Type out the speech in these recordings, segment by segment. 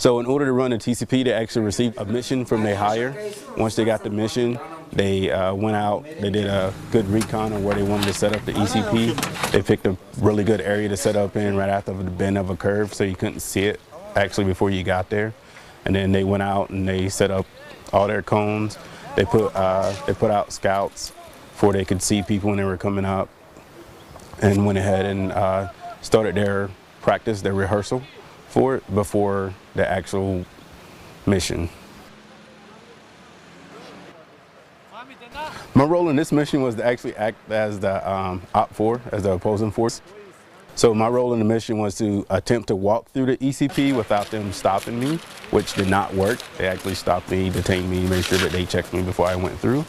So in order to run a TCP, they actually received a mission from their hire. Once they got the mission, they went out, they did a good recon on where they wanted to set up the ECP. They picked a really good area to set up in right after the bend of a curve so you couldn't see it actually before you got there. And then they went out and they set up all their cones. They put out scouts before they could see people when they were coming up, and went ahead and started their practice, their rehearsal for it before the actual mission. My role in this mission was to actually act as the OP4, as the opposing force. So my role in the mission was to attempt to walk through the ECP without them stopping me, which did not work. They actually stopped me, detained me, made sure that they checked me before I went through.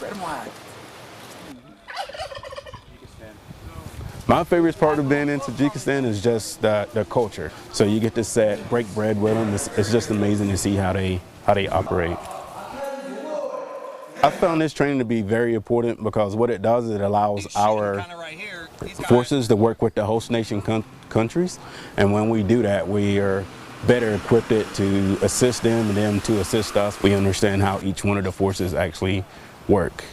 My favorite part of being in Tajikistan is just the culture. So you get to break bread with them. It's just amazing to see how they operate. I found this training to be very important because what it does is it allows our forces to work with the host nation countries, and when we do that, we are better equipped to assist them and them to assist us. We understand how each one of the forces actually work.